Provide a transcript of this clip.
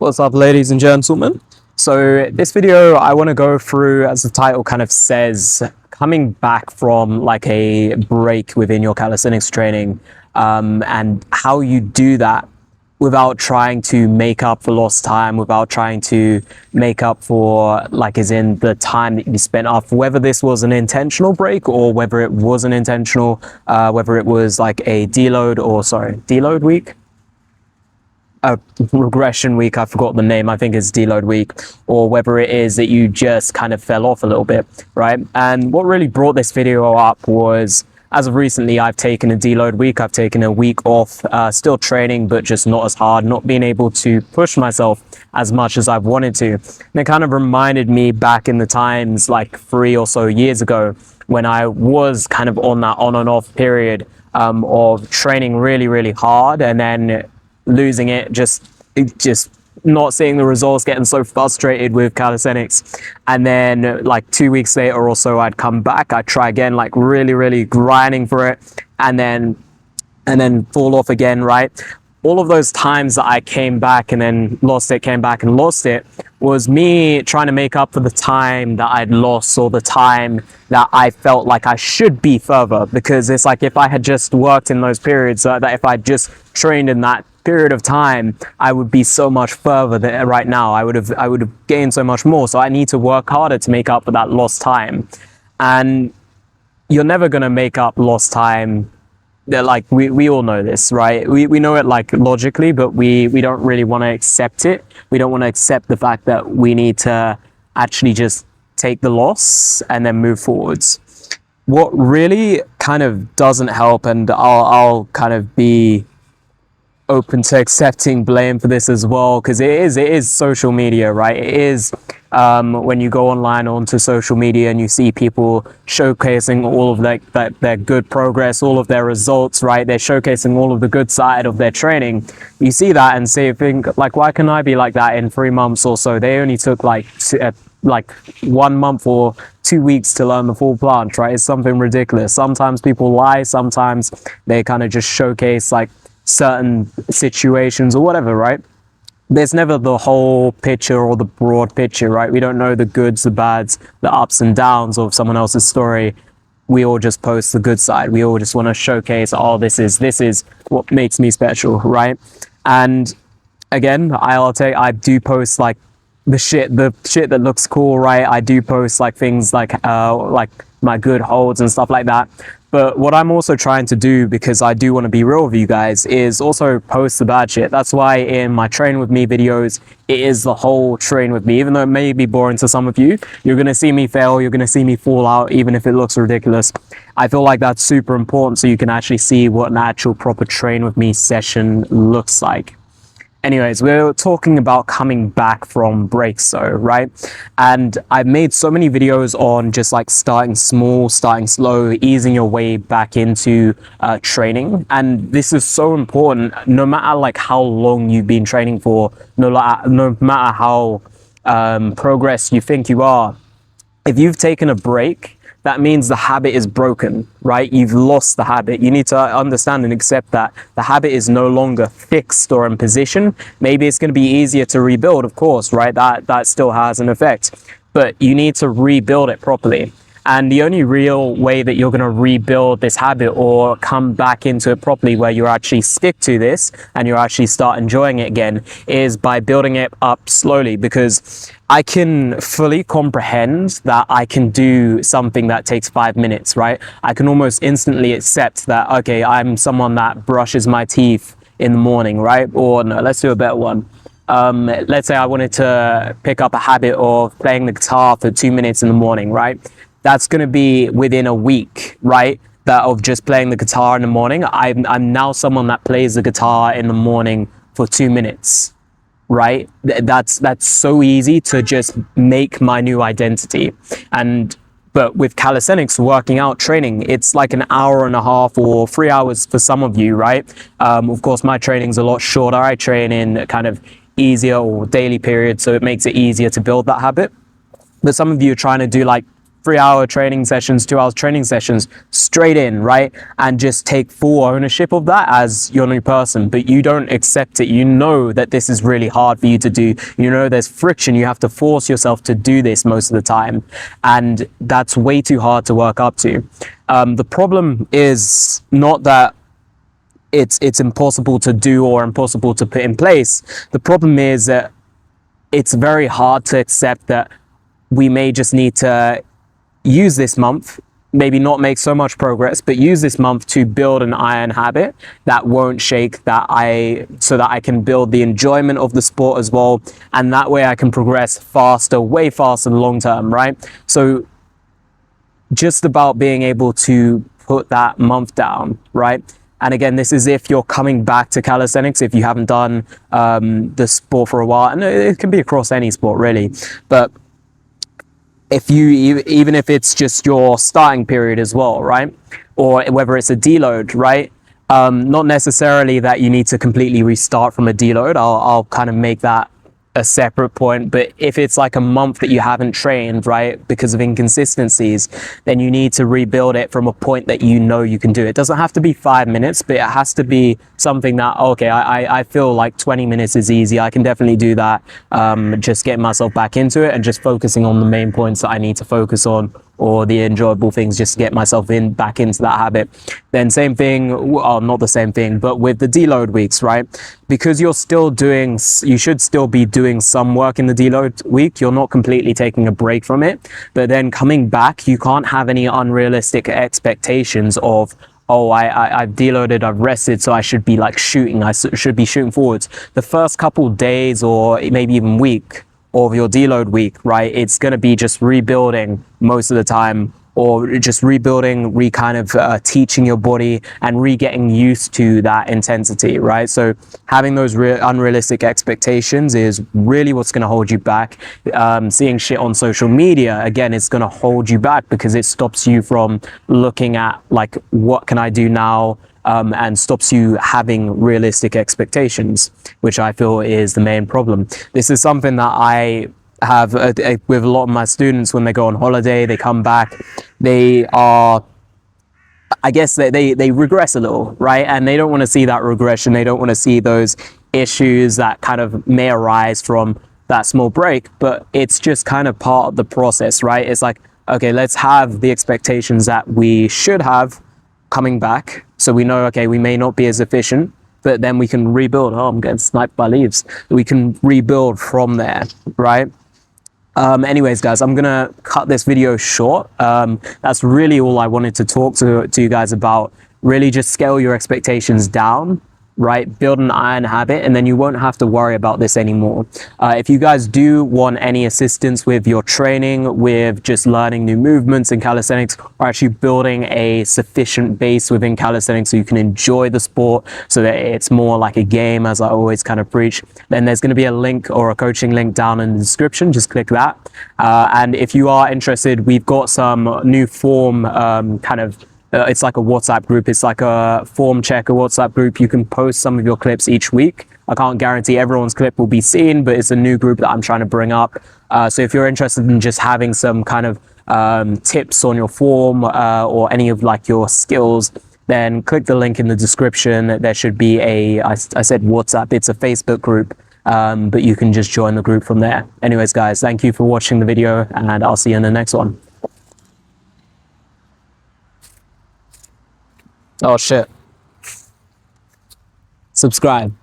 What's up, ladies and gentlemen? So this video I want to go through, as the title kind of says, coming back from like a break within your calisthenics training, and how you do that without trying to make up for lost time, without trying to make up for, like, as in the time that you spent off, whether this was an intentional break or whether it wasn't intentional, whether it was like a deload week, a regression week, I forgot the name, I think it's deload week, or whether it is that you just kind of fell off a little bit, right? And what really brought this video up was, as of recently, I've taken a deload week. I've taken a week off, still training, but just not as hard, not being able to push myself as much as I've wanted to. And it kind of reminded me back in the times, like 3 or so years ago, when I was kind of on that on and off period of training really, really hard, and then losing it, just not seeing the results, getting so frustrated with calisthenics. And then like 2 weeks later or so, I'd come back, I'd try again, like really grinding for it, and then fall off again, right? All of those times that I came back and then lost it, came back and lost it, was me trying to make up for the time that I'd lost, or the time that I felt like I should be further. Because it's like, if I had just worked in those periods, that if I just trained in that period of time, I would be so much further than right now. I would have gained so much more. So I need to work harder to make up for that lost time. And you're never going to make up lost time. Like, we all know this, right? We know it, like, logically, but we don't really want to accept it. We don't want to accept the fact that we need to actually just take the loss and then move forwards. What really kind of doesn't help, and I'll kind of be open to accepting blame for this as well, because it is social media, right? It is when you go online onto social media and you see people showcasing all of their good progress, all of their results, right? They're showcasing all of the good side of their training. You see that and think, like, why can I be like that in 3 months or so? They only took like 1 month or 2 weeks to learn the full plant, right? It's something ridiculous. Sometimes people lie, sometimes they kind of just showcase like certain situations or whatever, right? There's never the whole picture or the broad picture, right? We don't know the goods, the bads, the ups and downs of someone else's story. We all just post the good side. We all just want to showcase, oh, this is what makes me special, right? And again, I do post like the shit that looks cool, right? I do post like things like my good holds and stuff like that. But what I'm also trying to do, because I do want to be real with you guys, is also post the bad shit. That's why in my train with me videos, it is the whole train with me. Even though it may be boring to some of you, you're going to see me fail, you're going to see me fall out, even if it looks ridiculous. I feel like that's super important, so you can actually see what an actual proper train with me session looks like. Anyways, we're talking about coming back from breaks, though, right? And I've made so many videos on just like starting small, starting slow, easing your way back into training. And this is so important, no matter like how long you've been training for, no matter how progressed you think you are. If you've taken a break, that means the habit is broken, right? You've lost the habit. You need to understand and accept that the habit is no longer fixed or in position. Maybe it's going to be easier to rebuild, of course, right? That still has an effect, but you need to rebuild it properly. And the only real way that you're going to rebuild this habit or come back into it properly, where you actually stick to this and you actually start enjoying it again, is by building it up slowly. Because I can fully comprehend that I can do something that takes 5 minutes, right? I can almost instantly accept that, okay, I'm someone that brushes my teeth in the morning, right? Or no, let's do a better one. Let's say I wanted to pick up a habit of playing the guitar for 2 minutes in the morning, right? That's going to be within a week, right? That of just playing the guitar in the morning. I'm now someone that plays the guitar in the morning for 2 minutes, right? That's so easy to just make my new identity. But with calisthenics, working out, training, it's like an hour and a half or 3 hours for some of you, right? Of course, my training's a lot shorter. I train in kind of easier or daily periods, so it makes it easier to build that habit. But some of you are trying to do like 3-hour training sessions, 2 hours training sessions straight in, right? And just take full ownership of that as your new person. But you don't accept it. You know that this is really hard for you to do. You know there's friction. You have to force yourself to do this most of the time. And that's way too hard to work up to. The problem is not that it's impossible to do or impossible to put in place. The problem is that it's very hard to accept that we may just need to use this month, maybe not make so much progress, but use this month to build an iron habit that won't shake, so that I can build the enjoyment of the sport as well. And that way I can progress faster, way faster long term, right? So just about being able to put that month down, right? And again, this is if you're coming back to calisthenics, if you haven't done the sport for a while, and it can be across any sport really, but if you, even if it's just your starting period as well, right? Or whether it's a deload, right? Not necessarily that you need to completely restart from a deload. I'll kind of make that a separate point, but if it's like a month that you haven't trained, right, because of inconsistencies, then you need to rebuild it from a point that you know you can do. It doesn't have to be 5 minutes, but it has to be something that, okay, I feel like 20 minutes is easy. I can definitely do that. Just getting myself back into it and just focusing on the main points that I need to focus on, or the enjoyable things, just to get myself back into that habit. Then same thing, well, not the same thing, but with the deload weeks, right? Because you should still be doing some work in the deload week. You're not completely taking a break from it, but then coming back, you can't have any unrealistic expectations of, oh, I've deloaded, I've rested, so I should be like shooting, should be shooting forwards. The first couple days or maybe even week of your deload week, right, it's going to be just rebuilding most of the time, or just rebuilding, teaching your body and re-getting used to that intensity, right? So having those unrealistic expectations is really what's going to hold you back. Seeing shit on social media, again, it's going to hold you back because it stops you from looking at like, what can I do now? And stops you having realistic expectations, which I feel is the main problem. This is something that I have with a lot of my students. When they go on holiday, they come back, they are, I guess they regress a little, right? And they don't want to see that regression. They don't want to see those issues that kind of may arise from that small break, but it's just kind of part of the process, right? It's like, okay, let's have the expectations that we should have coming back, so we know, okay, we may not be as efficient, but then we can rebuild. Oh, I'm getting sniped by leaves. We can rebuild from there, right? Anyways, guys, I'm gonna cut this video short. That's really all I wanted to talk to you guys about. Really just scale your expectations down, right? Build an iron habit, and then you won't have to worry about this anymore. If you guys do want any assistance with your training, with just learning new movements in calisthenics, or actually building a sufficient base within calisthenics so you can enjoy the sport, so that it's more like a game, as I always kind of preach, then there's going to be a link or a coaching link down in the description. Just click that. And if you are interested, we've got some new form it's like a WhatsApp group. It's like a form checker WhatsApp group. You can post some of your clips each week. I can't guarantee everyone's clip will be seen, but it's a new group that I'm trying to bring up. So if you're interested in just having some kind of tips on your form or any of like your skills, then click the link in the description. There should be I said WhatsApp, it's a Facebook group, but you can just join the group from there. Anyways, guys, thank you for watching the video, and I'll see you in the next one. Oh shit. Subscribe.